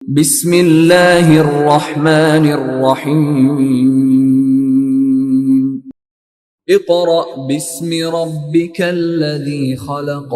بسم اللہ الرحمن الرحیم اقرأ باسم ربک الذی خلق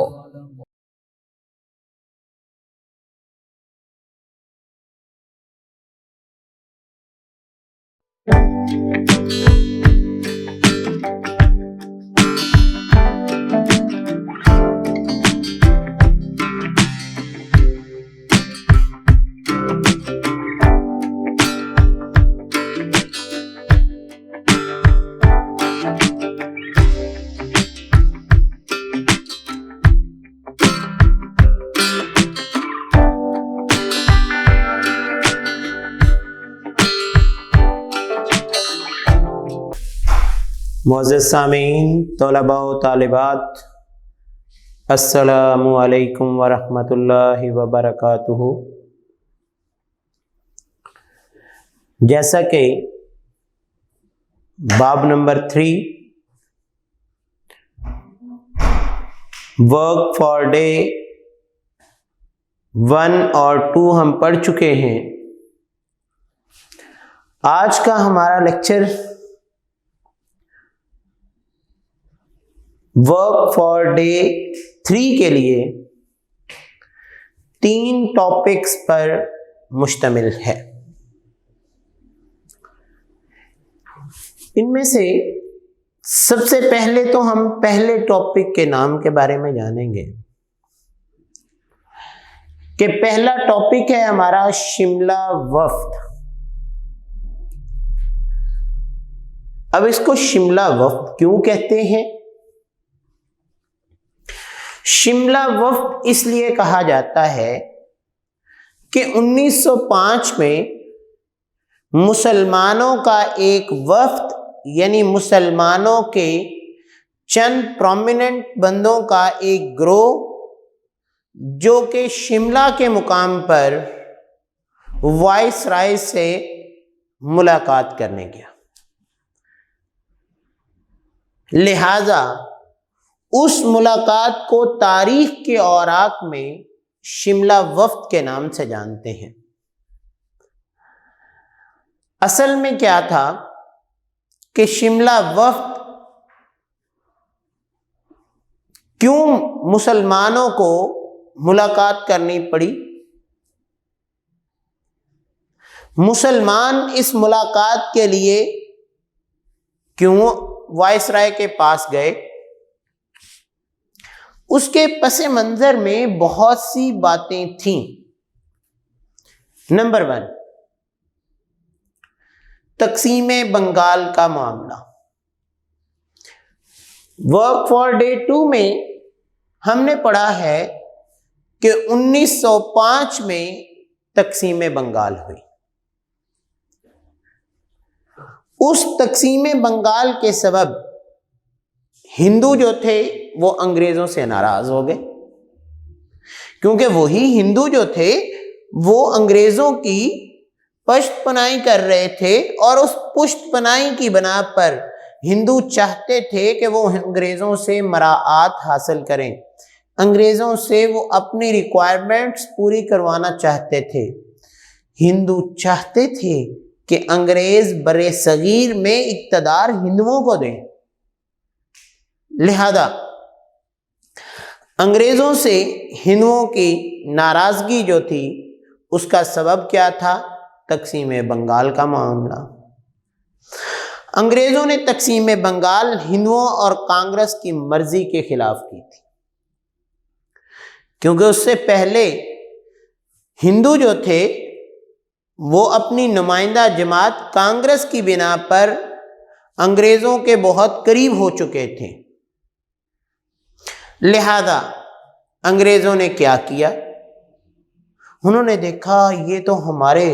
معزز سامعین، طلباء و طالبات، السلام علیکم ورحمۃ اللہ وبرکاتہ۔ جیسا کہ باب نمبر 3 ورک فار ڈے 1 اور 2 ہم پڑھ چکے ہیں۔ آج کا ہمارا لیکچر ورک فار ڈے 3 کے لیے 3 ٹاپکس پر مشتمل ہے۔ ان میں سے سب سے پہلے تو ہم پہلے ٹاپک کے نام کے بارے میں جانیں گے کہ پہلا ٹاپک ہے ہمارا شملہ وفد۔ اب اس کو شملہ وفد کیوں کہتے ہیں؟ شملہ وفد اس لیے کہا جاتا ہے کہ 1905 میں مسلمانوں کا ایک وفد، یعنی مسلمانوں کے چند پرومیننٹ بندوں کا ایک گروہ، جو کہ شملہ کے مقام پر وائس رائے سے ملاقات کرنے گیا، لہذا اس ملاقات کو تاریخ کے اوراق میں شملہ وفد کے نام سے جانتے ہیں۔ اصل میں کیا تھا کہ شملہ وفد کیوں مسلمانوں کو ملاقات کرنی پڑی؟ مسلمان اس ملاقات کے لیے کیوں وائس رائے کے پاس گئے؟ اس کے پس منظر میں بہت سی باتیں تھیں۔ نمبر 1، تقسیم بنگال کا معاملہ۔ ورک فار ڈے 2 میں ہم نے پڑھا ہے کہ 1905 میں تقسیم بنگال ہوئی۔ اس تقسیم بنگال کے سبب ہندو جو تھے وہ انگریزوں سے ناراض ہو گئے، کیونکہ وہی ہندو جو تھے وہ انگریزوں کی پشت پناہی کر رہے تھے، اور اس پشت پناہی کی بنا پر ہندو چاہتے تھے کہ وہ انگریزوں سے مراعات حاصل کریں، انگریزوں سے وہ اپنی ریکوائرمنٹس پوری کروانا چاہتے تھے۔ ہندو چاہتے تھے کہ انگریز برِ صغیر میں اقتدار ہندوؤں کو دیں، لہذا انگریزوں سے ہندوؤں کی ناراضگی جو تھی اس کا سبب کیا تھا؟ تقسیم بنگال کا معاملہ۔ انگریزوں نے تقسیم بنگال ہندوؤں اور کانگریس کی مرضی کے خلاف کی تھی، کیونکہ اس سے پہلے ہندو جو تھے وہ اپنی نمائندہ جماعت کانگریس کی بنا پر انگریزوں کے بہت قریب ہو چکے تھے، لہذا انگریزوں نے کیا کیا؟ انہوں نے دیکھا یہ تو ہمارے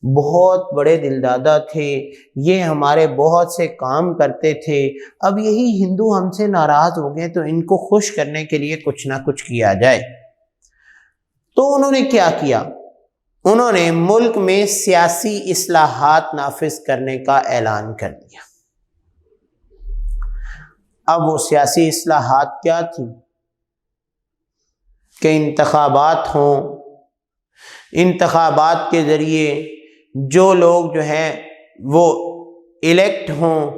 بہت بڑے دلدادہ تھے، یہ ہمارے بہت سے کام کرتے تھے، اب یہی ہندو ہم سے ناراض ہو گئے تو ان کو خوش کرنے کے لیے کچھ نہ کچھ کیا جائے۔ تو انہوں نے کیا کیا؟ انہوں نے ملک میں سیاسی اصلاحات نافذ کرنے کا اعلان کر دیا۔ اب وہ سیاسی اصلاحات کیا تھی کہ انتخابات ہوں، انتخابات کے ذریعے جو لوگ جو ہیں وہ الیکٹ ہوں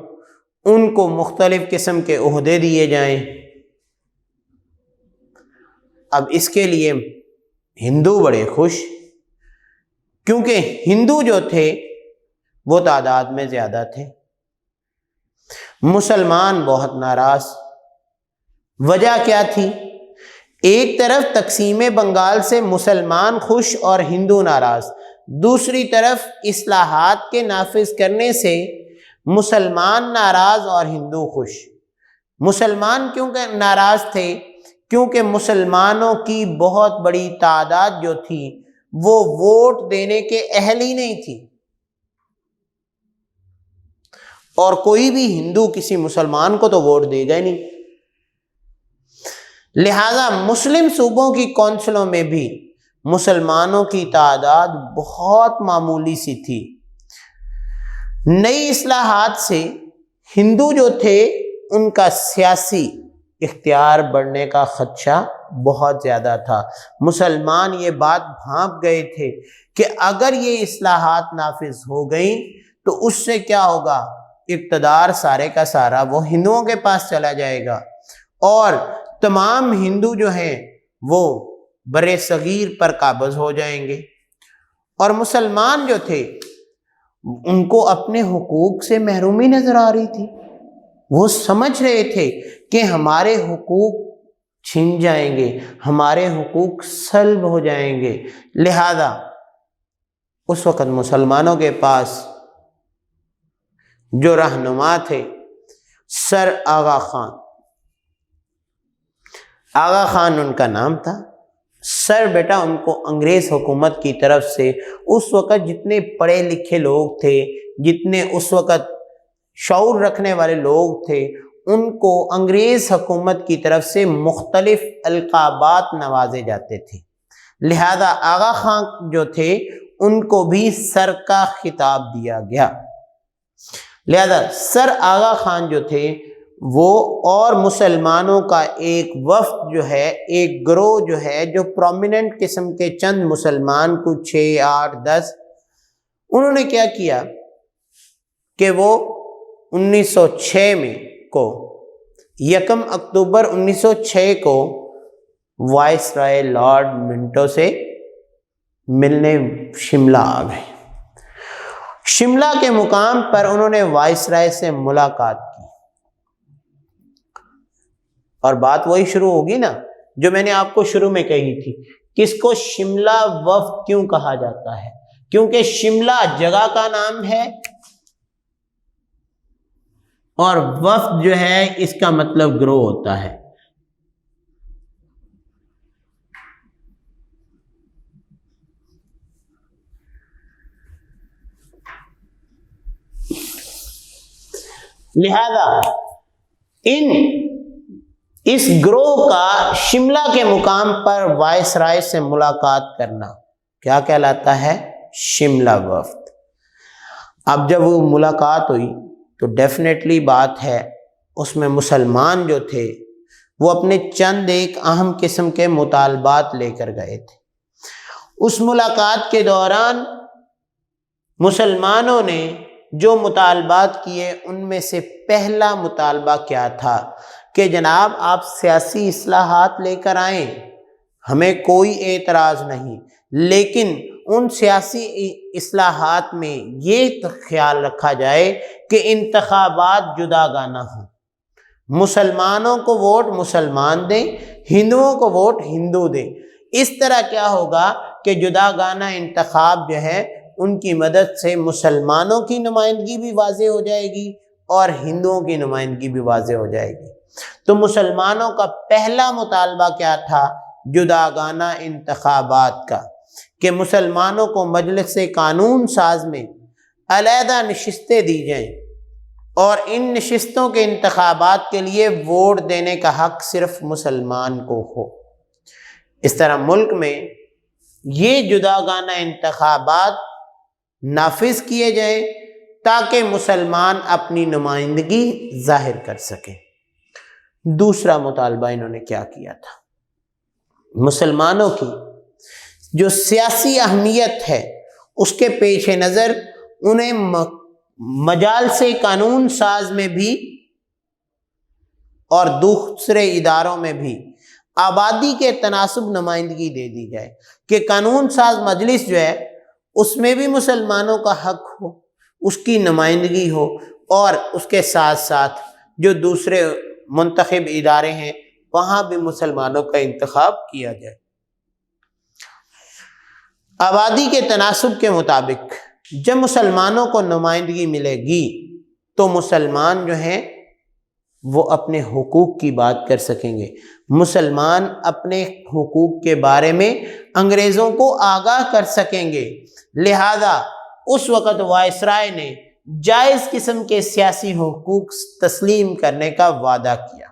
ان کو مختلف قسم کے عہدے دیے جائیں۔ اب اس کے لیے ہندو بڑے خوش، کیونکہ ہندو جو تھے وہ تعداد میں زیادہ تھے، مسلمان بہت ناراض۔ وجہ کیا تھی؟ ایک طرف تقسیم بنگال سے مسلمان خوش اور ہندو ناراض، دوسری طرف اصلاحات کے نافذ کرنے سے مسلمان ناراض اور ہندو خوش۔ مسلمان کیوں کہ ناراض تھے؟ کیونکہ مسلمانوں کی بہت بڑی تعداد جو تھی وہ ووٹ دینے کے اہل ہی نہیں تھی، اور کوئی بھی ہندو کسی مسلمان کو تو ووٹ دے گا نہیں۔ لہذا مسلم صوبوں کی کونسلوں میں بھی مسلمانوں کی تعداد بہت معمولی سی تھی۔ نئی اصلاحات سے ہندو جو تھے ان کا سیاسی اختیار بڑھنے کا خدشہ بہت زیادہ تھا۔ مسلمان یہ بات بھانپ گئے تھے کہ اگر یہ اصلاحات نافذ ہو گئیں تو اس سے کیا ہوگا؟ اقتدار سارے کا سارا وہ ہندوؤں کے پاس چلا جائے گا، اور تمام ہندو جو ہیں وہ بر صغیر پر قابض ہو جائیں گے، اور مسلمان جو تھے ان کو اپنے حقوق سے محرومی نظر آ رہی تھی۔ وہ سمجھ رہے تھے کہ ہمارے حقوق چھن جائیں گے، ہمارے حقوق سلب ہو جائیں گے۔ لہذا اس وقت مسلمانوں کے پاس جو رہنما تھے سر آغا خان، آغا خان ان کا نام تھا۔ سر بیٹا ان کو انگریز حکومت کی طرف سے اس وقت جتنے پڑھے لکھے لوگ تھے، جتنے اس وقت شعور رکھنے والے لوگ تھے، ان کو انگریز حکومت کی طرف سے مختلف القابات نوازے جاتے تھے۔ لہذا آغا خان جو تھے ان کو بھی سر کا خطاب دیا گیا۔ لہذا سر آغا خان جو تھے وہ اور مسلمانوں کا ایک وفد جو ہے، ایک گروہ جو ہے، جو پرومیننٹ قسم کے چند مسلمان کو 6 8 10 انہوں نے کیا کیا کہ وہ 1906 میں کو 1 اکتوبر 1906 کو وائس رائے لارڈ منٹو سے ملنے شملہ آ گئے۔ شملہ کے مقام پر انہوں نے وائس رائے سے ملاقات کی، اور بات وہی شروع ہوگی نا جو میں نے آپ کو شروع میں کہی تھی۔ کس کو شملہ وفد کیوں کہا جاتا ہے؟ کیونکہ شملہ جگہ کا نام ہے، اور وفد جو ہے اس کا مطلب گروہ ہوتا ہے۔ لہذا اس گروہ کا شملہ کے مقام پر وائس رائے سے ملاقات کرنا کیا کہلاتا ہے؟ شملہ وفد۔ اب جب وہ ملاقات ہوئی تو ڈیفینیٹلی بات ہے اس میں مسلمان جو تھے وہ اپنے چند ایک اہم قسم کے مطالبات لے کر گئے تھے۔ اس ملاقات کے دوران مسلمانوں نے جو مطالبات کیے ان میں سے پہلا مطالبہ کیا تھا کہ جناب آپ سیاسی اصلاحات لے کر آئیں، ہمیں کوئی اعتراض نہیں، لیکن ان سیاسی اصلاحات میں یہ خیال رکھا جائے کہ انتخابات جداگانہ ہوں، مسلمانوں کو ووٹ مسلمان دیں، ہندوؤں کو ووٹ ہندو دیں۔ اس طرح کیا ہوگا کہ جداگانہ انتخاب جو ہے ان کی مدد سے مسلمانوں کی نمائندگی بھی واضح ہو جائے گی اور ہندوؤں کی نمائندگی بھی واضح ہو جائے گی۔ تو مسلمانوں کا پہلا مطالبہ کیا تھا؟ جداگانہ انتخابات کا، کہ مسلمانوں کو مجلس قانون ساز میں علیحدہ نشستیں دی جائیں، اور ان نشستوں کے انتخابات کے لیے ووٹ دینے کا حق صرف مسلمان کو ہو۔ اس طرح ملک میں یہ جداگانہ انتخابات نافذ کیے جائیں تاکہ مسلمان اپنی نمائندگی ظاہر کر سکیں۔ دوسرا مطالبہ انہوں نے کیا کیا تھا؟ مسلمانوں کی جو سیاسی اہمیت ہے اس کے پیش نظر انہیں مجال سے قانون ساز میں بھی اور دوسرے اداروں میں بھی آبادی کے تناسب نمائندگی دے دی جائے کہ قانون ساز مجلس جو ہے اس میں بھی مسلمانوں کا حق ہو، اس کی نمائندگی ہو، اور اس کے ساتھ ساتھ جو دوسرے منتخب ادارے ہیں وہاں بھی مسلمانوں کا انتخاب کیا جائے۔ آبادی کے تناسب کے مطابق جب مسلمانوں کو نمائندگی ملے گی تو مسلمان جو ہیں وہ اپنے حقوق کی بات کر سکیں گے، مسلمان اپنے حقوق کے بارے میں انگریزوں کو آگاہ کر سکیں گے۔ لہذا اس وقت وائسرائے نے جائز قسم کے سیاسی حقوق تسلیم کرنے کا وعدہ کیا۔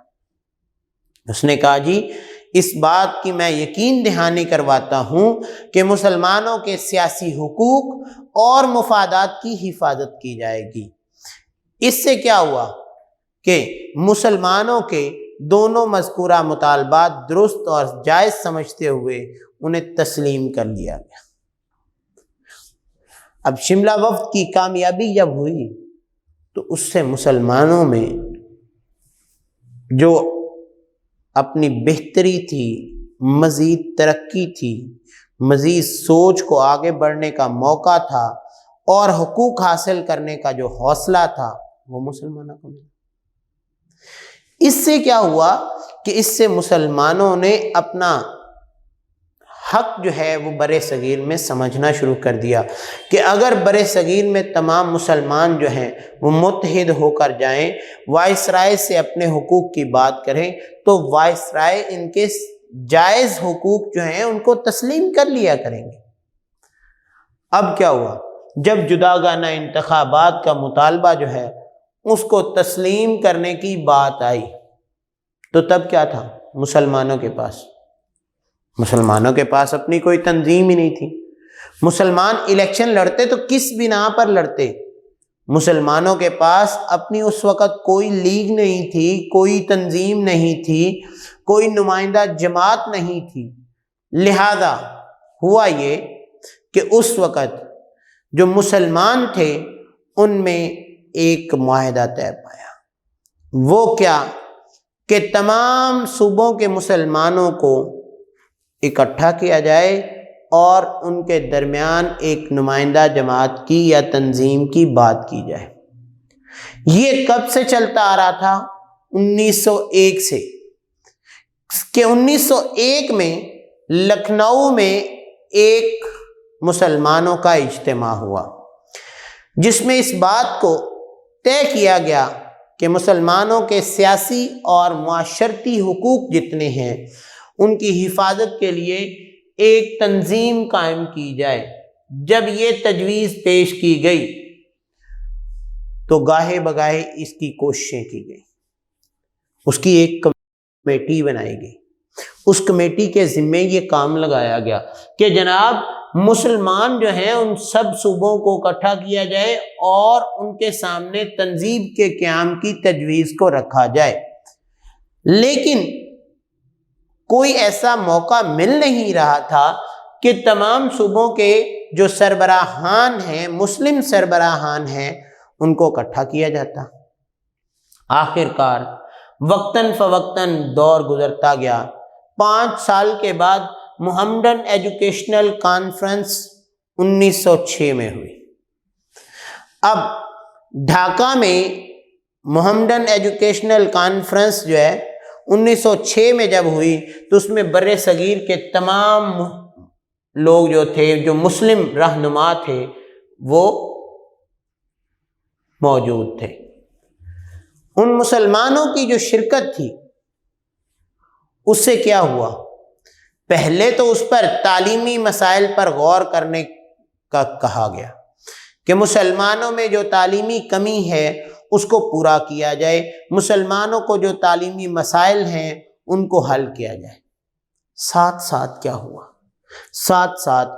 اس نے کہا جی اس بات کی میں یقین دہانی کرواتا ہوں کہ مسلمانوں کے سیاسی حقوق اور مفادات کی حفاظت کی جائے گی۔ اس سے کیا ہوا کہ مسلمانوں کے دونوں مذکورہ مطالبات درست اور جائز سمجھتے ہوئے انہیں تسلیم کر لیا گیا۔ اب شملہ وفد کی کامیابی جب ہوئی تو اس سے مسلمانوں میں جو اپنی بہتری تھی، مزید ترقی تھی، مزید سوچ کو آگے بڑھنے کا موقع تھا اور حقوق حاصل کرنے کا جو حوصلہ تھا وہ مسلمانوں کو ملا۔ اس سے کیا ہوا کہ اس سے مسلمانوں نے اپنا حق جو ہے وہ برِ صغیر میں سمجھنا شروع کر دیا کہ اگر برِ صغیر میں تمام مسلمان جو ہیں وہ متحد ہو کر جائیں، وائسرائے سے اپنے حقوق کی بات کریں تو وائسرائے ان کے جائز حقوق جو ہیں ان کو تسلیم کر لیا کریں گے۔ اب کیا ہوا؟ جب جداگانہ انتخابات کا مطالبہ جو ہے اس کو تسلیم کرنے کی بات آئی تو تب کیا تھا؟ مسلمانوں کے پاس اپنی کوئی تنظیم ہی نہیں تھی۔ مسلمان الیکشن لڑتے تو کس بنا پر لڑتے؟ مسلمانوں کے پاس اپنی اس وقت کوئی لیگ نہیں تھی، کوئی تنظیم نہیں تھی، کوئی نمائندہ جماعت نہیں تھی۔ لہذا ہوا یہ کہ اس وقت جو مسلمان تھے ان میں ایک معاہدہ طے پایا۔ وہ کیا کہ تمام صوبوں کے مسلمانوں کو اکٹھا کیا جائے اور ان کے درمیان ایک نمائندہ جماعت کی یا تنظیم کی بات کی جائے۔ یہ کب سے چلتا آ رہا تھا؟ 1901 سے، کہ 1901 میں لکھنؤ میں ایک مسلمانوں کا اجتماع ہوا جس میں اس بات کو طے کیا گیا کہ مسلمانوں کے سیاسی اور معاشرتی حقوق جتنے ہیں ان کی حفاظت کے لیے ایک تنظیم قائم کی جائے۔ جب یہ تجویز پیش کی گئی تو گاہے بگاہے اس کی کوششیں کی گئی، اس کی ایک کمیٹی بنائی گئی، اس کمیٹی کے ذمے یہ کام لگایا گیا کہ جناب مسلمان جو ہیں ان سب صوبوں کو اکٹھا کیا جائے اور ان کے سامنے تنظیم کے قیام کی تجویز کو رکھا جائے۔ لیکن کوئی ایسا موقع مل نہیں رہا تھا کہ تمام صوبوں کے جو سربراہان ہیں، مسلم سربراہان ہیں، ان کو اکٹھا کیا جاتا۔ آخرکار وقتاً فوقتاً دور گزرتا گیا۔ 5 سال کے بعد محمڈن ایجوکیشنل کانفرنس 1906 میں ہوئی۔ اب ڈھاکہ میں محمڈن ایجوکیشنل کانفرنس جو ہے 1906 میں جب ہوئی تو اس میں برِ صغیر کے تمام لوگ جو تھے، جو مسلم رہنما تھے، وہ موجود تھے۔ ان مسلمانوں کی جو شرکت تھی اس سے کیا ہوا؟ پہلے تو اس پر تعلیمی مسائل پر غور کرنے کا کہا گیا کہ مسلمانوں میں جو تعلیمی کمی ہے اس کو پورا کیا جائے، مسلمانوں کو جو تعلیمی مسائل ہیں ان کو حل کیا جائے۔ ساتھ ساتھ کیا ہوا؟ ساتھ ساتھ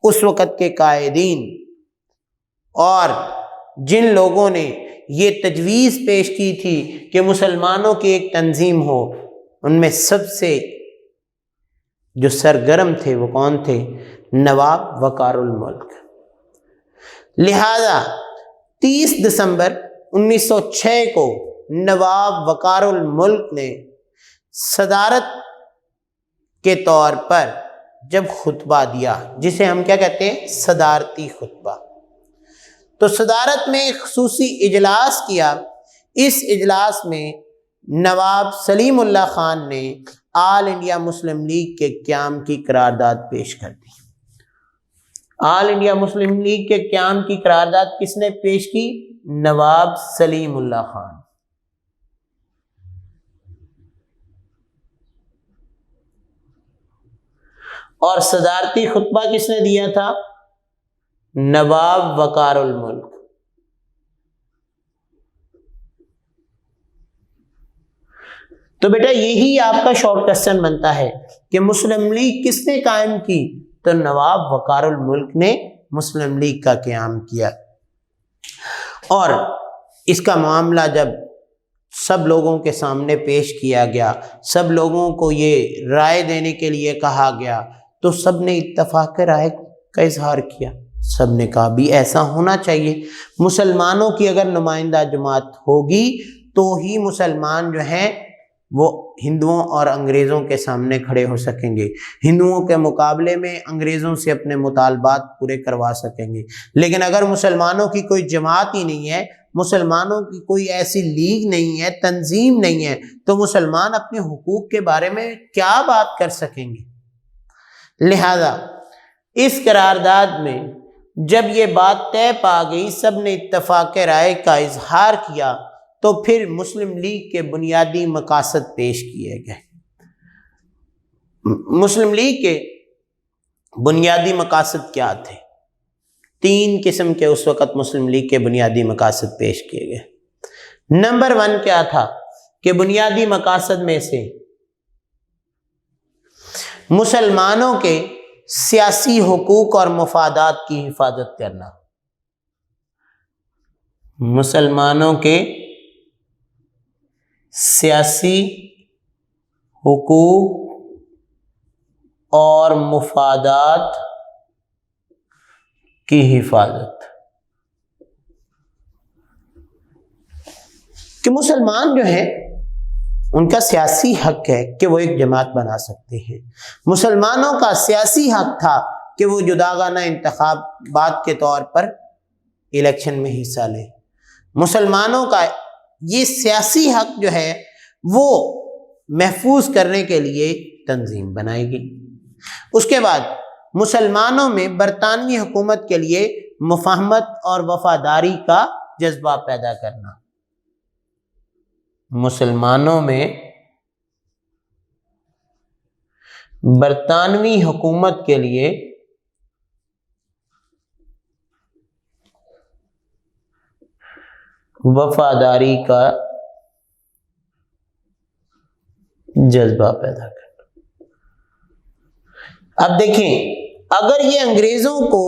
اس وقت کے قائدین اور جن لوگوں نے یہ تجویز پیش کی تھی کہ مسلمانوں کی ایک تنظیم ہو، ان میں سب سے جو سرگرم تھے وہ کون تھے؟ نواب وقار الملک۔ لہذا 30 دسمبر 1906 کو نواب وقار الملک نے صدارت کے طور پر جب خطبہ دیا، جسے ہم کیا کہتے ہیں، صدارتی خطبہ، تو صدارت میں ایک خصوصی اجلاس کیا۔ اس اجلاس میں نواب سلیم اللہ خان نے آل انڈیا مسلم لیگ کے قیام کی قرارداد پیش کر دی۔ آل انڈیا مسلم لیگ کے قیام کی قرارداد کس نے پیش کی؟ نواب سلیم اللہ خان۔ اور صدارتی خطبہ کس نے دیا تھا؟ نواب وقار الملک۔ تو بیٹا یہی آپ کا شارٹ کوسچن بنتا ہے کہ مسلم لیگ کس نے قائم کی؟ تو نواب وقار الملک نے مسلم لیگ کا قیام کیا۔ اور اس کا معاملہ جب سب لوگوں کے سامنے پیش کیا گیا، سب لوگوں کو یہ رائے دینے کے لیے کہا گیا، تو سب نے اتفاق رائے کا اظہار کیا۔ سب نے کہا بھی ایسا ہونا چاہیے، مسلمانوں کی اگر نمائندہ جماعت ہوگی تو ہی مسلمان جو ہیں وہ ہندوؤں اور انگریزوں کے سامنے کھڑے ہو سکیں گے، ہندوؤں کے مقابلے میں انگریزوں سے اپنے مطالبات پورے کروا سکیں گے۔ لیکن اگر مسلمانوں کی کوئی جماعت ہی نہیں ہے، مسلمانوں کی کوئی ایسی لیگ نہیں ہے، تنظیم نہیں ہے، تو مسلمان اپنے حقوق کے بارے میں کیا بات کر سکیں گے؟ لہذا اس قرارداد میں جب یہ بات طے پا گئی، سب نے اتفاق رائے کا اظہار کیا، تو پھر مسلم لیگ کے بنیادی مقاصد پیش کیے گئے۔ مسلم لیگ کے بنیادی مقاصد کیا تھے؟ 3 قسم کے اس وقت مسلم لیگ کے بنیادی مقاصد پیش کیے گئے۔ نمبر 1 کیا تھا کہ بنیادی مقاصد میں سے مسلمانوں کے سیاسی حقوق اور مفادات کی حفاظت کرنا۔ مسلمانوں کے سیاسی حقوق اور مفادات کی حفاظت، کہ مسلمان جو ہیں ان کا سیاسی حق ہے کہ وہ ایک جماعت بنا سکتے ہیں۔ مسلمانوں کا سیاسی حق تھا کہ وہ جداگانہ انتخابات کے طور پر الیکشن میں حصہ لیں۔ مسلمانوں کا یہ سیاسی حق جو ہے وہ محفوظ کرنے کے لیے تنظیم بنائی گئی۔ اس کے بعد مسلمانوں میں برطانوی حکومت کے لیے مفاہمت اور وفاداری کا جذبہ پیدا کرنا۔ مسلمانوں میں برطانوی حکومت کے لیے وفاداری کا جذبہ پیدا کرنا۔ اب دیکھیں، اگر یہ انگریزوں کو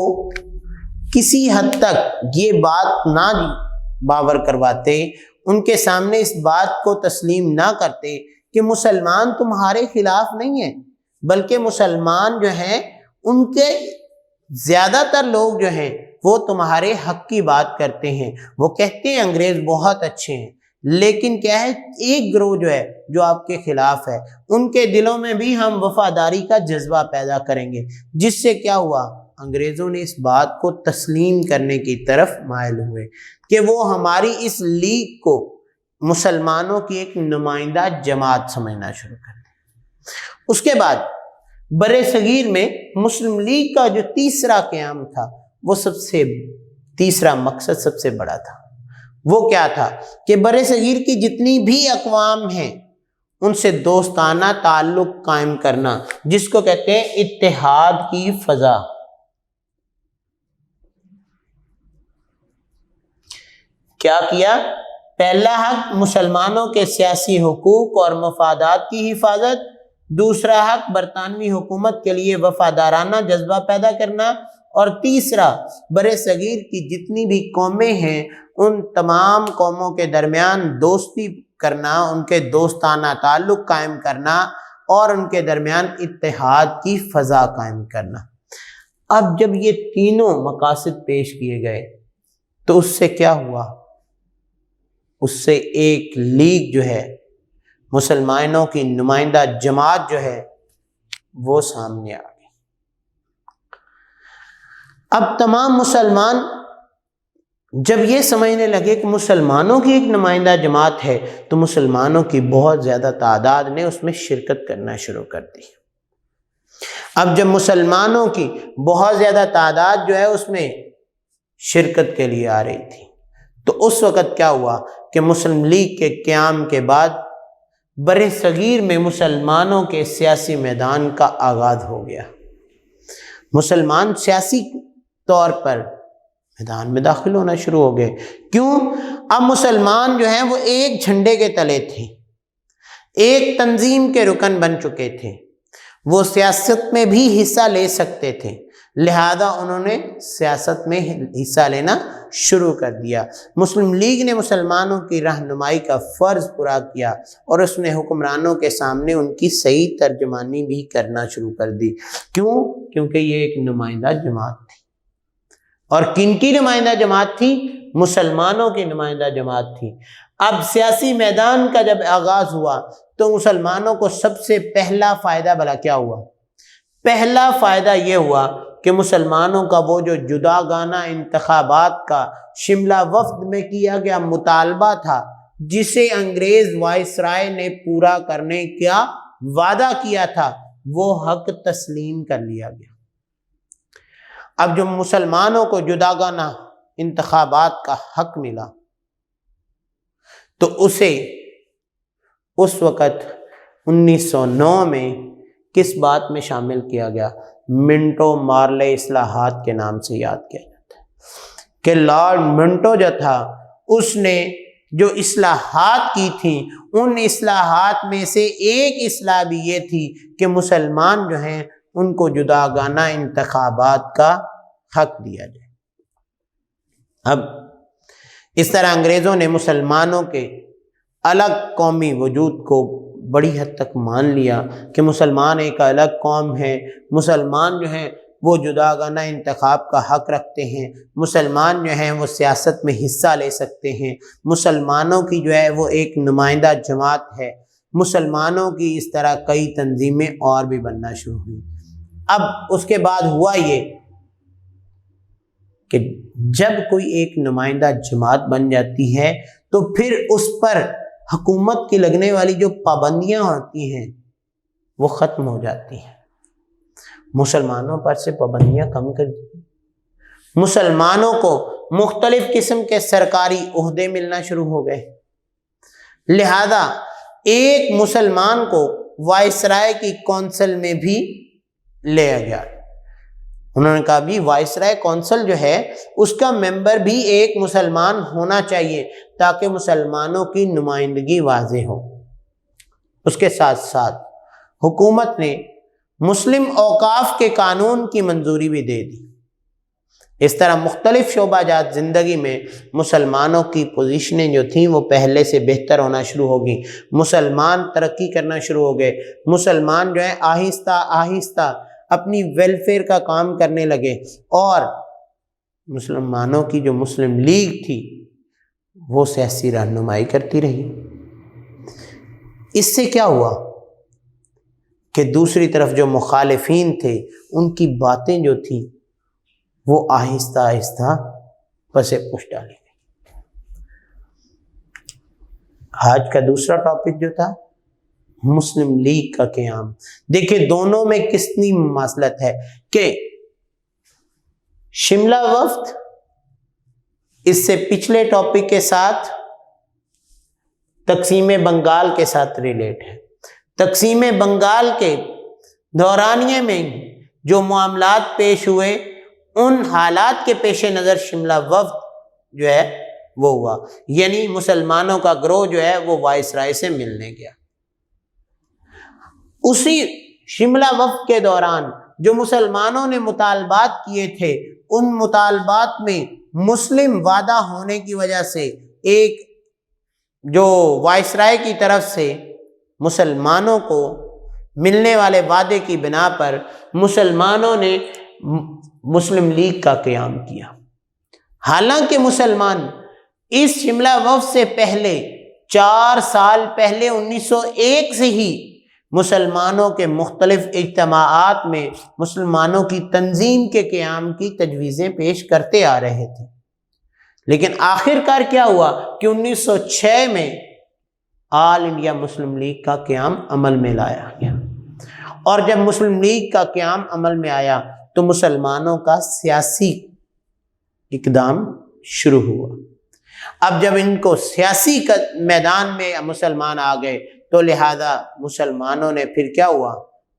کسی حد تک یہ بات نہ باور کرواتے، ان کے سامنے اس بات کو تسلیم نہ کرتے کہ مسلمان تمہارے خلاف نہیں ہیں، بلکہ مسلمان جو ہیں ان کے زیادہ تر لوگ جو ہیں وہ تمہارے حق کی بات کرتے ہیں، وہ کہتے ہیں انگریز بہت اچھے ہیں، لیکن کیا ہے، ایک گروہ جو ہے جو آپ کے خلاف ہے، ان کے دلوں میں بھی ہم وفاداری کا جذبہ پیدا کریں گے، جس سے کیا ہوا، انگریزوں نے اس بات کو تسلیم کرنے کی طرف مائل ہوئے کہ وہ ہماری اس لیگ کو مسلمانوں کی ایک نمائندہ جماعت سمجھنا شروع کر دیں۔ اس کے بعد بر صغیر میں مسلم لیگ کا جو تیسرا قیام تھا، وہ تیسرا مقصد سب سے بڑا تھا۔ وہ کیا تھا کہ بر صغیر کی جتنی بھی اقوام ہیں ان سے دوستانہ تعلق قائم کرنا، جس کو کہتے ہیں اتحاد کی فضا۔ کیا کیا؟ پہلا حق مسلمانوں کے سیاسی حقوق اور مفادات کی حفاظت، دوسرا حق برطانوی حکومت کے لیے وفادارانہ جذبہ پیدا کرنا، اور تیسرا بر صغیر کی جتنی بھی قومیں ہیں ان تمام قوموں کے درمیان دوستی کرنا، ان کے دوستانہ تعلق قائم کرنا اور ان کے درمیان اتحاد کی فضا قائم کرنا۔ اب جب یہ تینوں مقاصد پیش کیے گئے تو اس سے کیا ہوا؟ اس سے ایک لیگ جو ہے، مسلمانوں کی نمائندہ جماعت جو ہے وہ سامنے آ گئی۔ اب تمام مسلمان جب یہ سمجھنے لگے کہ مسلمانوں کی ایک نمائندہ جماعت ہے تو مسلمانوں کی بہت زیادہ تعداد نے اس میں شرکت کرنا شروع کر دی۔ اب جب مسلمانوں کی بہت زیادہ تعداد جو ہے اس میں شرکت کے لیے آ رہی تھی تو اس وقت کیا ہوا کہ مسلم لیگ کے قیام کے بعد بر صغیر میں مسلمانوں کے سیاسی میدان کا آغاز ہو گیا۔ مسلمان سیاسی طور پر میدان میں داخل ہونا شروع ہو گئے۔ کیوں؟ اب مسلمان جو ہیں وہ ایک جھنڈے کے تلے تھے، ایک تنظیم کے رکن بن چکے تھے، وہ سیاست میں بھی حصہ لے سکتے تھے، لہذا انہوں نے سیاست میں حصہ لینا شروع کر دیا۔ مسلم لیگ نے مسلمانوں کی رہنمائی کا فرض پورا کیا اور اس نے حکمرانوں کے سامنے ان کی صحیح ترجمانی بھی کرنا شروع کر دی۔ کیوں؟ کیونکہ یہ ایک نمائندہ جماعت تھی۔ اور کن کی نمائندہ جماعت تھی؟ مسلمانوں کی نمائندہ جماعت تھی۔ اب سیاسی میدان کا جب آغاز ہوا تو مسلمانوں کو سب سے پہلا فائدہ بھلا کیا ہوا؟ پہلا فائدہ یہ ہوا کہ مسلمانوں کا وہ جو جداگانہ انتخابات کا شملہ وفد میں کیا گیا مطالبہ تھا، جسے انگریز وائسرائے نے پورا کرنے کا وعدہ کیا تھا، وہ حق تسلیم کر لیا گیا۔ اب جو مسلمانوں کو جداگانہ انتخابات کا حق ملا تو اسے اس وقت 1909 میں کس بات میں شامل کیا گیا؟ منٹو مارلے اصلاحات کے نام سے یاد کیا جاتا ہے کہ لارڈ منٹو جو تھا اس نے جو اصلاحات کی تھیں ان اصلاحات میں سے ایک اصلاح بھی یہ تھی کہ مسلمان جو ہیں ان کو جداگانہ انتخابات کا حق دیا جائے۔ اب اس طرح انگریزوں نے مسلمانوں کے الگ قومی وجود کو بڑی حد تک مان لیا کہ مسلمان ایک الگ قوم ہے، مسلمان جو ہیں وہ جداگانہ انتخاب کا حق رکھتے ہیں، مسلمان جو ہیں وہ سیاست میں حصہ لے سکتے ہیں، مسلمانوں کی جو ہے وہ ایک نمائندہ جماعت ہے، مسلمانوں کی اس طرح کئی تنظیمیں اور بھی بننا شروع ہوئیں۔ اب اس کے بعد ہوا یہ کہ جب کوئی ایک نمائندہ جماعت بن جاتی ہے تو پھر اس پر حکومت کی لگنے والی جو پابندیاں ہوتی ہیں وہ ختم ہو جاتی ہیں۔ مسلمانوں پر سے پابندیاں کم کر دی، مسلمانوں کو مختلف قسم کے سرکاری عہدے ملنا شروع ہو گئے، لہذا ایک مسلمان کو وائسرائے کی کونسل میں بھی لیا گیا۔ انہوں نے کہا بھی وائسرائے کونسل جو ہے اس کا ممبر بھی ایک مسلمان ہونا چاہیے تاکہ مسلمانوں کی نمائندگی واضح ہو۔ اس کے ساتھ ساتھ حکومت نے مسلم اوقاف کے قانون کی منظوری بھی دے دی۔ اس طرح مختلف شعبہ جات زندگی میں مسلمانوں کی پوزیشنیں جو تھیں وہ پہلے سے بہتر ہونا شروع ہو گئیں، مسلمان ترقی کرنا شروع ہو گئے، مسلمان جو ہے آہستہ آہستہ اپنی ویلفیئر کا کام کرنے لگے، اور مسلمانوں کی جو مسلم لیگ تھی وہ سیاسی رہنمائی کرتی رہی۔ اس سے کیا ہوا کہ دوسری طرف جو مخالفین تھے ان کی باتیں جو تھیں وہ آہستہ آہستہ پس پش ڈالی گئی۔ آج کا دوسرا ٹاپک جو تھا مسلم لیگ کا قیام۔ دیکھیں دونوں میں کتنی مماثلت ہے کہ شملہ وفد اس سے پچھلے ٹاپک کے ساتھ تقسیم بنگال کے ساتھ ریلیٹ ہے۔ تقسیم بنگال کے دورانیے میں جو معاملات پیش ہوئے ان حالات کے پیش نظر شملہ وفد جو ہے وہ ہوا، یعنی مسلمانوں کا گروہ جو ہے وہ وائسرائے سے ملنے گیا۔ اسی شملہ وفد کے دوران جو مسلمانوں نے مطالبات کیے تھے ان مطالبات میں مسلم وعدہ ہونے کی وجہ سے ایک جو وائسرائے کی طرف سے مسلمانوں کو ملنے والے وعدے کی بنا پر مسلمانوں نے مسلم لیگ کا قیام کیا۔ حالانکہ مسلمان اس شملہ وفد سے پہلے 4 سال پہلے 1901 سے ہی مسلمانوں کے مختلف اجتماعات میں مسلمانوں کی تنظیم کے قیام کی تجویزیں پیش کرتے آ رہے تھے، لیکن آخر کار کیا ہوا کہ 1906 میں آل انڈیا مسلم لیگ کا قیام عمل میں لایا گیا، اور جب مسلم لیگ کا قیام عمل میں آیا تو مسلمانوں کا سیاسی اقدام شروع ہوا۔ اب جب ان کو سیاسی میدان میں مسلمان آ گئے تو لہذا مسلمانوں نے پھر کیا ہوا،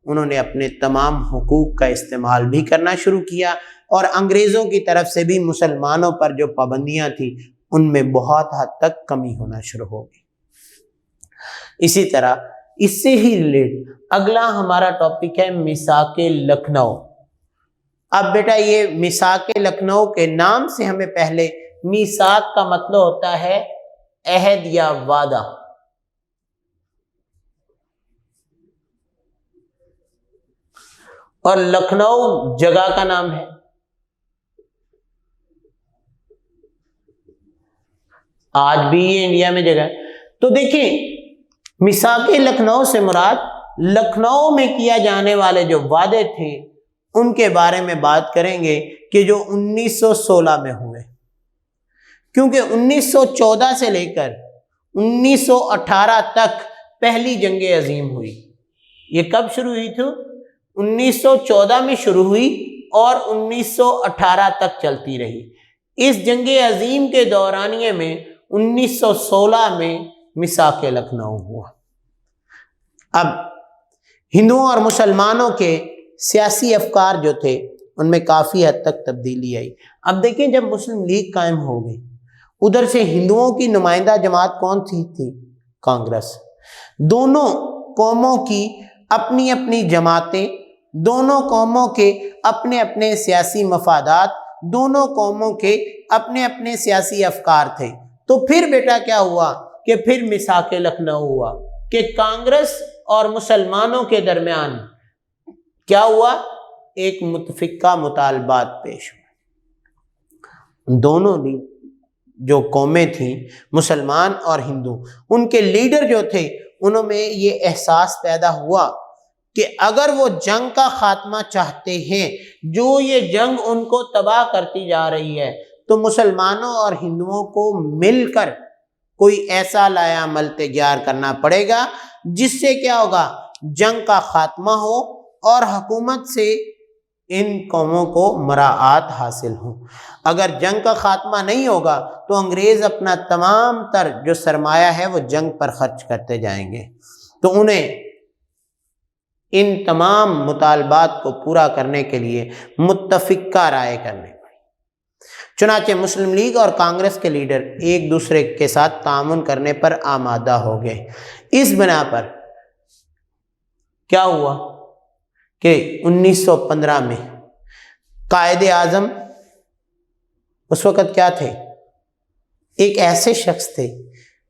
انہوں نے اپنے تمام حقوق کا استعمال بھی کرنا شروع کیا، اور انگریزوں کی طرف سے بھی مسلمانوں پر جو پابندیاں تھیں ان میں بہت حد تک کمی ہونا شروع ہو گئی۔ اسی طرح اس سے ہی ریلیٹ اگلا ہمارا ٹاپک ہے میثاق لکھنؤ۔ اب بیٹا یہ میثاق لکھنؤ کے نام سے ہمیں پہلے، میثاق کا مطلب ہوتا ہے عہد یا وعدہ، اور لکھنؤ جگہ کا نام ہے۔ آج بھی یہ انڈیا میں جگہ ہے۔ تو دیکھیں میثاق لکھنؤ سے مراد لکھنؤ میں کیا جانے والے جو وعدے تھے ان کے بارے میں بات کریں گے کہ جو 1916 میں ہوئے، کیونکہ 1914 سے لے کر 1918 تک پہلی جنگ عظیم ہوئی۔ یہ کب شروع ہوئی تھی؟ 1914 میں شروع ہوئی اور 1918 تک چلتی رہی۔ اس جنگ عظیم کے دورانیے میں 1916 میں میثاق لکھنؤ ہوا۔ اب ہندوؤں اور مسلمانوں کے سیاسی افکار جو تھے ان میں کافی حد تک تبدیلی آئی۔ اب دیکھیں جب مسلم لیگ قائم ہو گئی، ادھر سے ہندوؤں کی نمائندہ جماعت کون تھی؟ کانگریس۔ دونوں قوموں کی اپنی اپنی جماعتیں، دونوں قوموں کے اپنے اپنے سیاسی مفادات، دونوں قوموں کے اپنے اپنے سیاسی افکار تھے۔ تو پھر بیٹا کیا ہوا کہ پھر میثاق لکھنؤ ہوا کہ کانگریس اور مسلمانوں کے درمیان کیا ہوا، ایک متفقہ مطالبات پیش ہوئے۔ دونوں جو قومیں تھیں مسلمان اور ہندو، ان کے لیڈر جو تھے انہوں میں یہ احساس پیدا ہوا کہ اگر وہ جنگ کا خاتمہ چاہتے ہیں، جو یہ جنگ ان کو تباہ کرتی جا رہی ہے، تو مسلمانوں اور ہندوؤں کو مل کر کوئی ایسا لائحہ عمل تیار کرنا پڑے گا جس سے کیا ہوگا، جنگ کا خاتمہ ہو اور حکومت سے ان قوموں کو مراعات حاصل ہو۔ اگر جنگ کا خاتمہ نہیں ہوگا تو انگریز اپنا تمام تر جو سرمایہ ہے وہ جنگ پر خرچ کرتے جائیں گے۔ تو انہیں ان تمام مطالبات کو پورا کرنے کے لیے متفقہ رائے کرنے پڑی۔ چنانچہ مسلم لیگ اور کانگریس کے لیڈر ایک دوسرے کے ساتھ تعاون کرنے پر آمادہ ہو گئے۔ اس بنا پر کیا ہوا کہ 1915 میں قائد اعظم اس وقت کیا تھے، ایک ایسے شخص تھے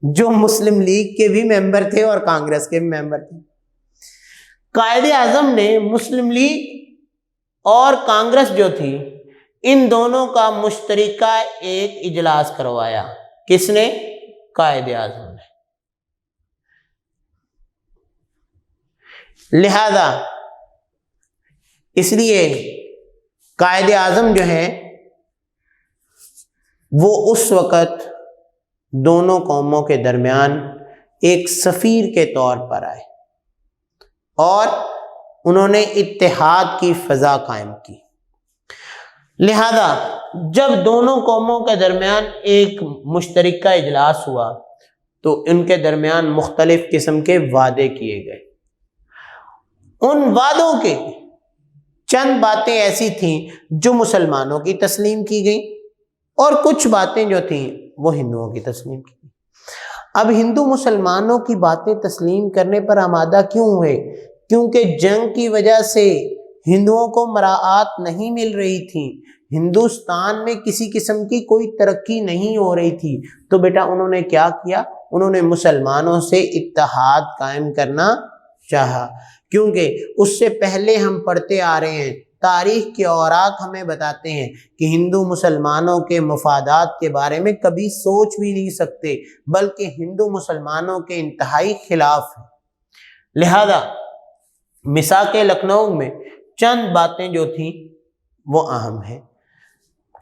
جو مسلم لیگ کے بھی ممبر تھے اور کانگریس کے بھی ممبر تھے۔ قائد اعظم نے مسلم لیگ اور کانگریس جو تھی ان دونوں کا مشترکہ ایک اجلاس کروایا۔ کس نے؟ قائد اعظم نے۔ لہذا اس لیے قائد اعظم جو ہیں وہ اس وقت دونوں قوموں کے درمیان ایک سفیر کے طور پر آئے اور انہوں نے اتحاد کی فضا قائم کی۔ لہذا جب دونوں قوموں کے درمیان ایک مشترکہ اجلاس ہوا تو ان کے درمیان مختلف قسم کے وعدے کیے گئے۔ ان وعدوں کے چند باتیں ایسی تھیں جو مسلمانوں کی تسلیم کی گئیں اور کچھ باتیں جو تھیں وہ ہندوؤں کی تسلیم کی گئیں۔ اب ہندو مسلمانوں کی باتیں تسلیم کرنے پر آمادہ کیوں ہوئے؟ کیونکہ جنگ کی وجہ سے ہندوؤں کو مراعات نہیں مل رہی تھی، ہندوستان میں کسی قسم کی کوئی ترقی نہیں ہو رہی تھی۔ تو بیٹا انہوں نے کیا کیا؟ انہوں نے مسلمانوں سے اتحاد قائم کرنا چاہا، کیونکہ اس سے پہلے ہم پڑھتے آ رہے ہیں تاریخ کے اوراق ہمیں بتاتے ہیں کہ ہندو مسلمانوں کے مفادات کے بارے میں کبھی سوچ بھی نہیں سکتے، بلکہ ہندو مسلمانوں کے انتہائی خلاف ہیں۔ لہذا میثاق لکھنؤ میں چند باتیں جو تھیں وہ اہم ہیں،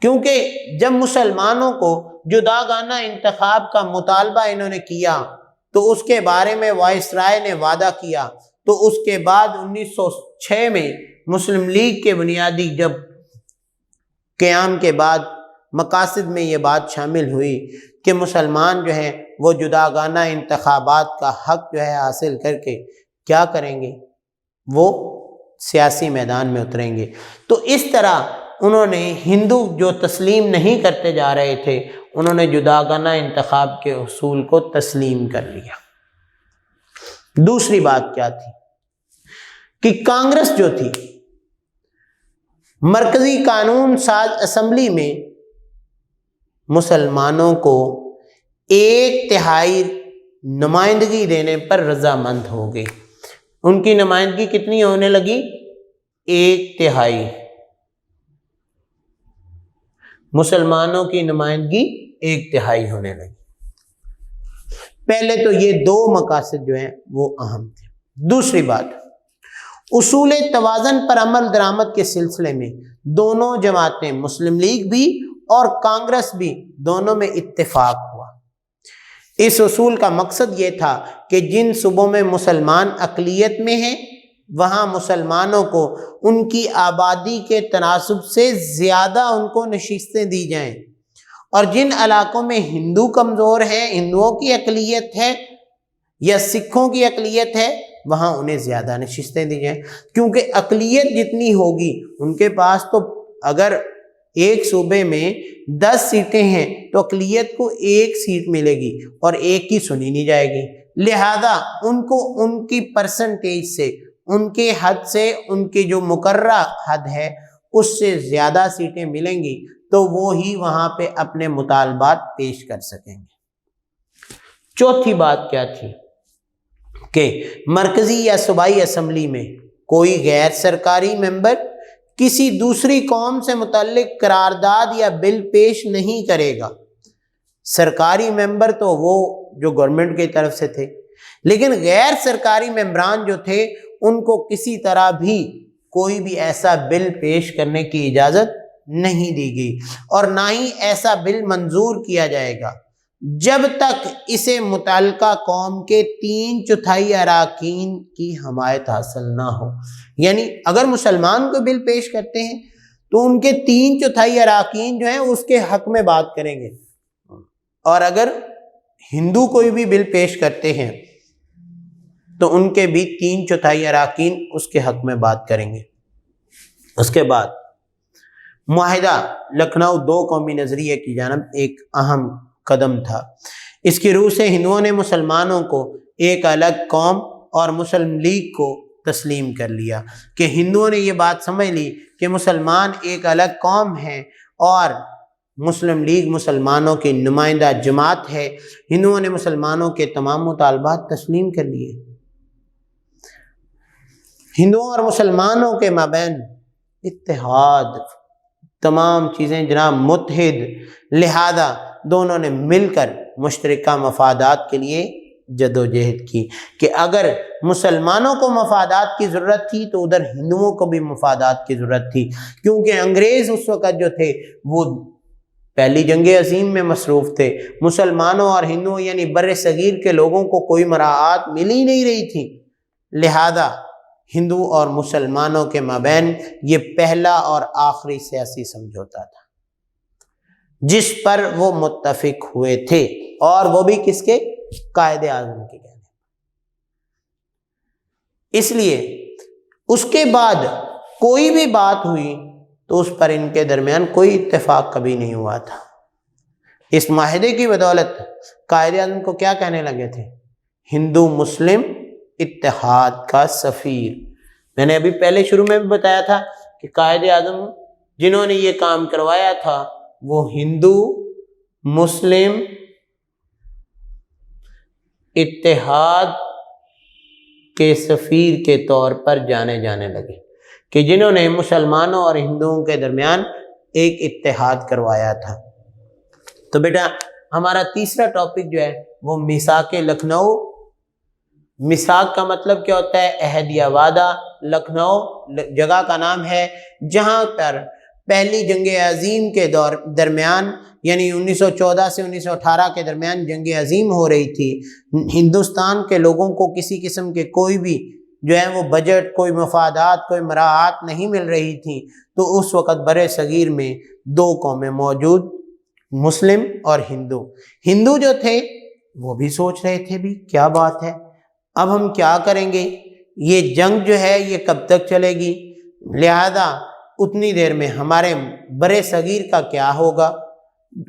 کیونکہ جب مسلمانوں کو جداگانہ انتخاب کا مطالبہ انہوں نے کیا تو اس کے بارے میں وائسرائے نے وعدہ کیا، تو اس کے بعد 1906 میں مسلم لیگ کے بنیادی جب قیام کے بعد مقاصد میں یہ بات شامل ہوئی کہ مسلمان جو ہیں وہ جداگانہ انتخابات کا حق جو ہے حاصل کر کے کیا کریں گے، وہ سیاسی میدان میں اتریں گے۔ تو اس طرح انہوں نے ہندو جو تسلیم نہیں کرتے جا رہے تھے، انہوں نے جداگانہ انتخاب کے اصول کو تسلیم کر لیا۔ دوسری بات کیا تھی کہ کانگریس جو تھی، مرکزی قانون ساز اسمبلی میں مسلمانوں کو 1/3 نمائندگی دینے پر رضامند ہو گئی۔ ان کی نمائندگی کتنی ہونے لگی؟ 1/3۔ مسلمانوں کی نمائندگی 1/3 ہونے لگی۔ پہلے تو یہ دو مقاصد جو ہیں وہ اہم تھے۔ دوسری بات، اصول توازن پر عمل درآمد کے سلسلے میں دونوں جماعتیں، مسلم لیگ بھی اور کانگریس بھی، دونوں میں اتفاق ہوا۔ اس اصول کا مقصد یہ تھا کہ جن صوبوں میں مسلمان اقلیت میں ہیں وہاں مسلمانوں کو ان کی آبادی کے تناسب سے زیادہ ان کو نشستیں دی جائیں، اور جن علاقوں میں ہندو کمزور ہیں، ہندوؤں کی اقلیت ہے یا سکھوں کی اقلیت ہے، وہاں انہیں زیادہ نشستیں دی جائیں، کیونکہ اقلیت جتنی ہوگی ان کے پاس تو اگر ایک صوبے میں 10 سیٹیں ہیں تو اقلیت کو 1 سیٹ ملے گی اور 1 کی سنی نہیں جائے گی، لہذا ان کو ان کی پرسنٹیج سے، ان کے حد سے، ان کی جو مقررہ حد ہے اس سے زیادہ سیٹیں ملیں گی تو وہ ہی وہاں پہ اپنے مطالبات پیش کر سکیں گے۔ چوتھی بات کیا تھی کہ مرکزی یا صوبائی اسمبلی میں کوئی غیر سرکاری ممبر کسی دوسری قوم سے متعلق قرارداد یا بل پیش نہیں کرے گا۔ سرکاری ممبر تو وہ جو گورنمنٹ کی طرف سے تھے، لیکن غیر سرکاری ممبران جو تھے ان کو کسی طرح بھی کوئی بھی ایسا بل پیش کرنے کی اجازت نہیں دی گئی، اور نہ ہی ایسا بل منظور کیا جائے گا جب تک اسے متعلقہ قوم کے 3/4 اراکین کی حمایت حاصل نہ ہو۔ یعنی اگر مسلمان کو بل پیش کرتے ہیں تو ان کے 3/4 اراکین جو ہیں اس کے حق میں بات کریں گے، اور اگر ہندو کوئی بھی بل پیش کرتے ہیں تو ان کے بھی 3/4 اراکین اس کے حق میں بات کریں گے۔ اس کے بعد معاہدہ لکھنؤ 2 قومی نظریے کی جانب ایک اہم قدم تھا۔ اس کی روح سے ہندوؤں نے مسلمانوں کو ایک الگ قوم اور مسلم لیگ کو تسلیم کر لیا کہ ہندوؤں نے یہ بات سمجھ لی کہ مسلمان ایک الگ قوم ہے اور مسلم لیگ مسلمانوں کی نمائندہ جماعت ہے۔ ہندوؤں نے مسلمانوں کے تمام مطالبات تسلیم کر لیے۔ ہندوؤں اور مسلمانوں کے مابین اتحاد، تمام چیزیں جناب متحد، لہذا دونوں نے مل کر مشترکہ مفادات کے لیے جدوجہد کی کہ اگر مسلمانوں کو مفادات کی ضرورت تھی تو ادھر ہندوؤں کو بھی مفادات کی ضرورت تھی، کیونکہ انگریز اس وقت جو تھے وہ پہلی جنگ عظیم میں مصروف تھے۔ مسلمانوں اور ہندوؤں یعنی بر صغیر کے لوگوں کو کوئی مراعات مل ہی نہیں رہی تھی، لہذا ہندو اور مسلمانوں کے مابین یہ پہلا اور آخری سیاسی سمجھوتا تھا جس پر وہ متفق ہوئے تھے، اور وہ بھی کس کے؟ قائد اعظم کے کہنے۔ اس لیے اس کے بعد کوئی بھی بات ہوئی تو اس پر ان کے درمیان کوئی اتفاق کبھی نہیں ہوا تھا۔ اس معاہدے کی بدولت قائد اعظم کو کیا کہنے لگے تھے؟ ہندو مسلم اتحاد کا سفیر۔ میں نے ابھی پہلے شروع میں بھی بتایا تھا کہ قائد اعظم جنہوں نے یہ کام کروایا تھا وہ ہندو مسلم اتحاد کے سفیر کے طور پر جانے لگے، کہ جنہوں نے مسلمانوں اور ہندوؤں کے درمیان ایک اتحاد کروایا تھا۔ تو بیٹا ہمارا تیسرا ٹاپک جو ہے وہ میثاق لکھنؤ۔ میثاق کا مطلب کیا ہوتا ہے؟ عہد یا وعدہ۔ لکھنؤ جگہ کا نام ہے جہاں پر پہلی جنگ عظیم کے درمیان یعنی 1914 سے 1918 کے درمیان جنگ عظیم ہو رہی تھی۔ ہندوستان کے لوگوں کو کسی قسم کے کوئی بھی جو ہے وہ بجٹ، کوئی مفادات، کوئی مراعات نہیں مل رہی تھی، تو اس وقت برِ صغیر میں دو قومیں موجود، مسلم اور ہندو۔ ہندو جو تھے وہ بھی سوچ رہے تھے بھی کیا بات ہے، اب ہم کیا کریں گے، یہ جنگ جو ہے یہ کب تک چلے گی، لہذا اتنی دیر میں ہمارے برِ صغیر کا کیا ہوگا۔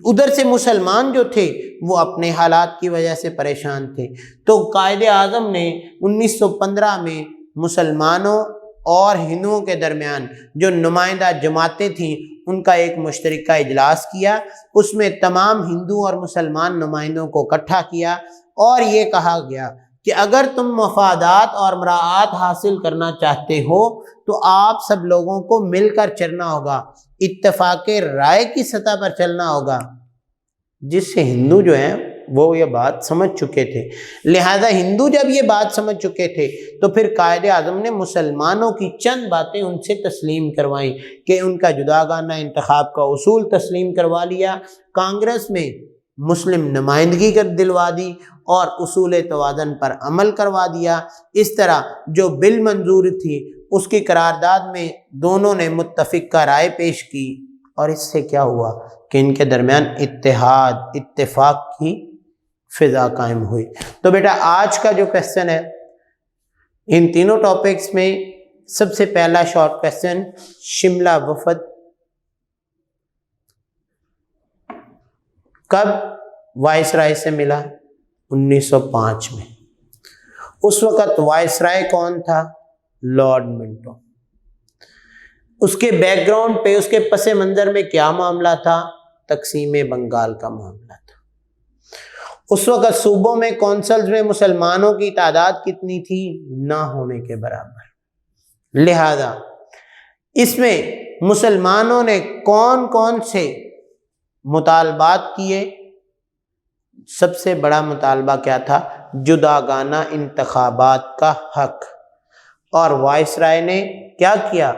ادھر سے مسلمان جو تھے وہ اپنے حالات کی وجہ سے پریشان تھے، تو قائد اعظم نے 1915 میں مسلمانوں اور ہندوؤں کے درمیان جو نمائندہ جماعتیں تھیں ان کا ایک مشترکہ اجلاس کیا۔ اس میں تمام ہندو اور مسلمان نمائندوں کو اکٹھا کیا اور یہ کہا گیا کہ اگر تم مفادات اور مراعات حاصل کرنا چاہتے ہو تو آپ سب لوگوں کو مل کر چلنا ہوگا، اتفاق رائے کی سطح پر چلنا ہوگا، جس سے ہندو جو ہیں وہ یہ بات سمجھ چکے تھے۔ لہذا ہندو جب یہ بات سمجھ چکے تھے تو پھر قائد اعظم نے مسلمانوں کی چند باتیں ان سے تسلیم کروائیں کہ ان کا جداگانہ انتخاب کا اصول تسلیم کروا لیا، کانگریس میں مسلم نمائندگی کر دلوا دی اور اصول توازن پر عمل کروا دیا۔ اس طرح جو بل منظور تھی اس کی قرارداد میں دونوں نے متفق کا رائے پیش کی، اور اس سے کیا ہوا کہ ان کے درمیان اتحاد، اتفاق کی فضا قائم ہوئی۔ تو بیٹا آج کا جو کویسچن ہے ان تینوں ٹاپکس میں سب سے پہلا شارٹ کویسچن، شملہ وفد کب وائس رائے سے ملا؟ 1905 میں۔ اس وقت وائس رائے کون تھا؟ لارڈ منٹو۔ اس کے بیک گراؤنڈ پہ، اس کے پس منظر میں کیا معاملہ تھا؟ تقسیم بنگال کا معاملہ تھا۔ اس وقت صوبوں میں کونسلز میں مسلمانوں کی تعداد کتنی تھی؟ نہ ہونے کے برابر۔ لہذا اس میں مسلمانوں نے کون کون سے مطالبات کیے؟ سب سے بڑا مطالبہ کیا تھا؟ جداگانہ انتخابات کا حق، اور وائس رائے نے کیا کیا؟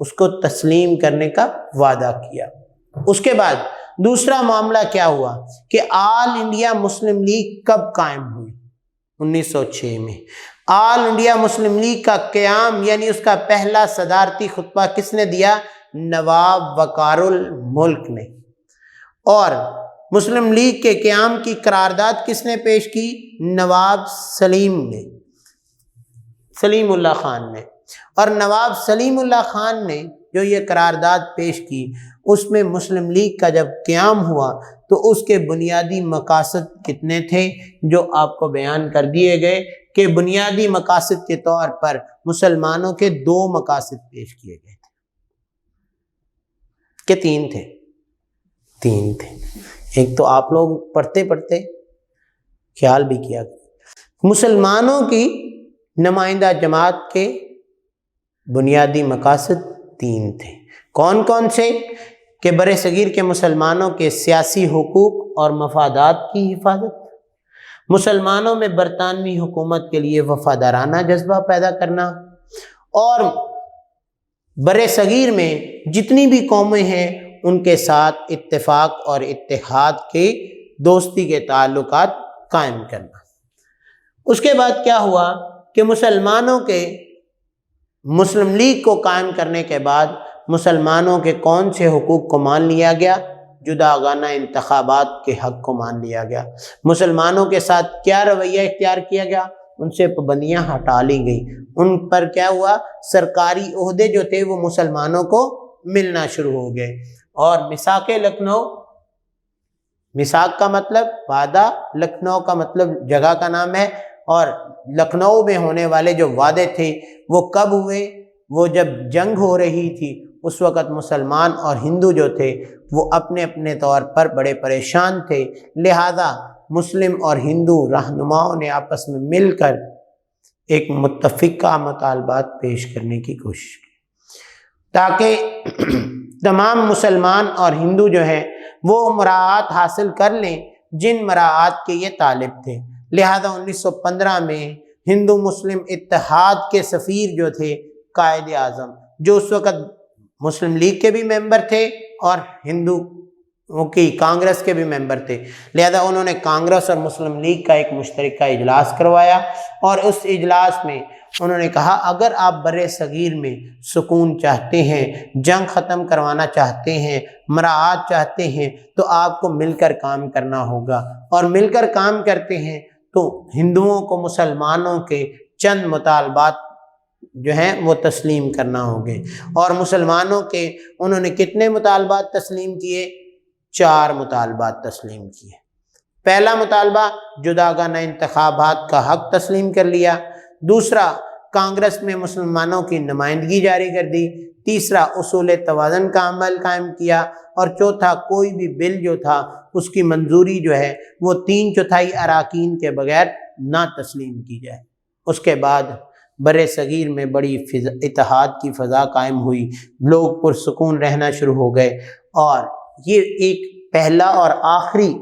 اس کو تسلیم کرنے کا وعدہ کیا۔ اس کے بعد دوسرا معاملہ کیا ہوا کہ آل انڈیا مسلم لیگ کب قائم ہوئی؟ 1906 میں۔ آل انڈیا مسلم لیگ کا قیام یعنی اس کا پہلا صدارتی خطبہ کس نے دیا؟ نواب وقار الملک نے۔ اور مسلم لیگ کے قیام کی قرارداد کس نے پیش کی؟ نواب سلیم اللہ خان نے۔ اور نواب سلیم اللہ خان نے جو یہ قرارداد پیش کی، اس میں مسلم لیگ کا جب قیام ہوا تو اس کے بنیادی مقاصد کتنے تھے جو آپ کو بیان کر دیے گئے کہ بنیادی مقاصد کے طور پر مسلمانوں کے دو مقاصد پیش کیے گئے تھے کہ تین تھے؟ تین تھے۔ ایک تو آپ لوگ پڑھتے پڑھتے خیال بھی کیا، مسلمانوں کی نمائندہ جماعت کے بنیادی مقاصد تین تھے۔ کون کون سے؟ کہ برِ صغیر کے مسلمانوں کے سیاسی حقوق اور مفادات کی حفاظت، مسلمانوں میں برطانوی حکومت کے لیے وفادارانہ جذبہ پیدا کرنا، اور برِ صغیر میں جتنی بھی قومیں ہیں ان کے ساتھ اتفاق اور اتحاد کے دوستی کے تعلقات قائم کرنا۔ اس کے بعد کیا ہوا کہ مسلمانوں کے مسلم لیگ کو قائم کرنے کے بعد مسلمانوں کے کون سے حقوق کو مان لیا گیا؟ جداگانہ انتخابات کے حق کو مان لیا گیا۔ مسلمانوں کے ساتھ کیا رویہ اختیار کیا گیا؟ ان سے پابندیاں ہٹا لی گئی، ان پر کیا ہوا؟ سرکاری عہدے جو تھے وہ مسلمانوں کو ملنا شروع ہو گئے۔ اور میثاق لکھنؤ، میثاق کا مطلب وعدہ، لکھنؤ کا مطلب جگہ کا نام ہے، اور لکھنؤ میں ہونے والے جو وعدے تھے وہ کب ہوئے؟ وہ جب جنگ ہو رہی تھی، اس وقت مسلمان اور ہندو جو تھے وہ اپنے اپنے طور پر بڑے پریشان تھے، لہذا مسلم اور ہندو رہنماؤں نے آپس میں مل کر ایک متفقہ مطالبات پیش کرنے کی کوشش کی۔ تاکہ تمام مسلمان اور ہندو جو ہیں وہ مراعات حاصل کر لیں جن مراعات کے یہ طالب تھے۔ لہذا 1915 میں ہندو مسلم اتحاد کے سفیر جو تھے قائد اعظم، جو اس وقت مسلم لیگ کے بھی ممبر تھے اور ہندو کی کانگریس کے بھی ممبر تھے، لہذا انہوں نے کانگریس اور مسلم لیگ کا ایک مشترکہ اجلاس کروایا، اور اس اجلاس میں انہوں نے کہا اگر آپ بر صغیر میں سکون چاہتے ہیں، جنگ ختم کروانا چاہتے ہیں، مراعات چاہتے ہیں، تو آپ کو مل کر کام کرنا ہوگا، اور مل کر کام کرتے ہیں تو ہندوؤں کو مسلمانوں کے چند مطالبات جو ہیں وہ تسلیم کرنا ہوگے۔ اور مسلمانوں کے انہوں نے کتنے مطالبات تسلیم کیے؟ 4 مطالبات تسلیم کیے۔ پہلا مطالبہ جداگانہ انتخابات کا حق تسلیم کر لیا، دوسرا کانگریس میں مسلمانوں کی نمائندگی جاری کر دی، تیسرا اصول توازن کا عمل قائم کیا، اور چوتھا کوئی بھی بل جو تھا اس کی منظوری جو ہے وہ 3/4 اراکین کے بغیر نہ تسلیم کی جائے۔ اس کے بعد بر صغیر میں بڑی اتحاد کی فضا قائم ہوئی، لوگ پرسکون رہنا شروع ہو گئے، اور یہ ایک پہلا اور آخری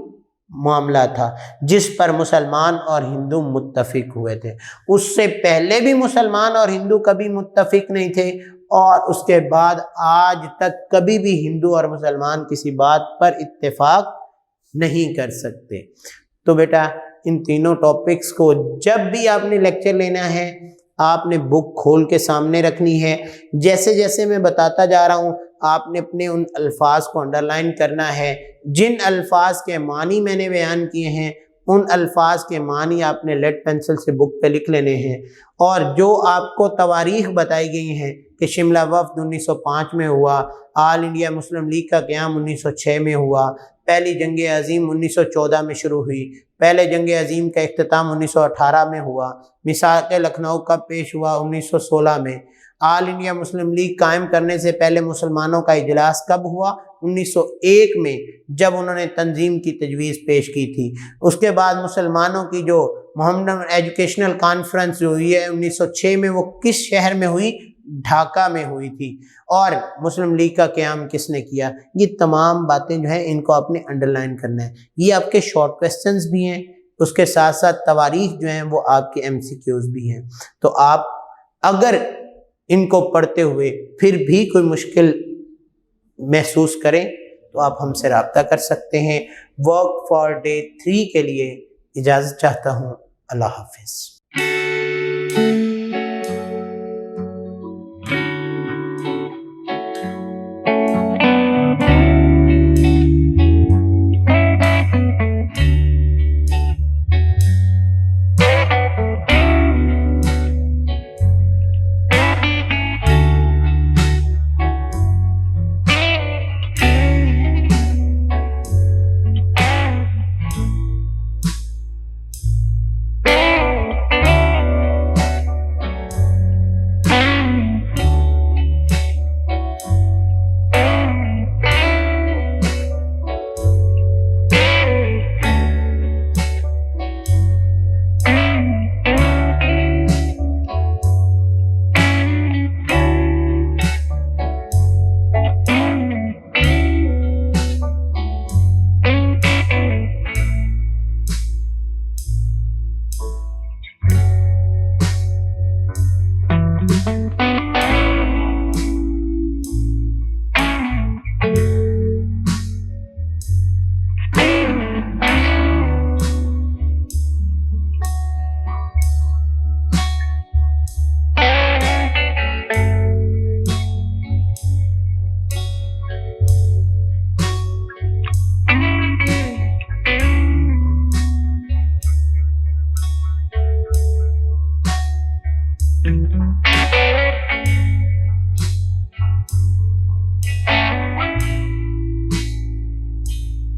معاملہ تھا جس پر مسلمان اور ہندو متفق ہوئے تھے۔ اس سے پہلے بھی مسلمان اور ہندو کبھی متفق نہیں تھے، اور اس کے بعد آج تک کبھی بھی ہندو اور مسلمان کسی بات پر اتفاق نہیں کر سکتے۔ تو بیٹا ان تینوں ٹاپکس کو جب بھی آپ نے لیکچر لینا ہے آپ نے بک کھول کے سامنے رکھنی ہے، جیسے جیسے میں بتاتا جا رہا ہوں آپ نے اپنے ان الفاظ کو انڈرلائن کرنا ہے، جن الفاظ کے معنی میں نے بیان کیے ہیں ان الفاظ کے معنی آپ نے لیڈ پینسل سے بک پہ لکھ لینے ہیں، اور جو آپ کو تواریخ بتائی گئی ہیں کہ شملہ وفد 1905 میں ہوا، آل انڈیا مسلم لیگ کا قیام 1906 میں ہوا، پہلی جنگ عظیم 1914 میں شروع ہوئی، پہلے جنگ عظیم کا اختتام 1918 میں ہوا، میثاق لکھنؤ کب پیش ہوا 1916 میں، آل انڈیا مسلم لیگ قائم کرنے سے پہلے مسلمانوں کا اجلاس کب ہوا 1901 میں جب انہوں نے تنظیم کی تجویز پیش کی تھی، اس کے بعد مسلمانوں کی جو محمدن ایجوکیشنل کانفرنس جو ہوئی ہے 1906 میں وہ کس شہر میں ہوئی؟ ڈھاکہ میں ہوئی تھی، اور مسلم لیگ کا قیام کس نے کیا؟ یہ تمام باتیں جو ہیں ان کو آپ نے انڈرلائن کرنا ہے، یہ آپ کے شارٹ کویسچنز بھی ہیں، اس کے ساتھ ساتھ تواریخ جو ہیں وہ آپ کے MCQs بھی ہیں۔ تو آپ اگر ان کو پڑھتے ہوئے پھر بھی کوئی مشکل محسوس کریں تو آپ ہم سے رابطہ کر سکتے ہیں۔ ورک فار ڈے 3 کے لیے اجازت چاہتا ہوں، اللہ حافظ۔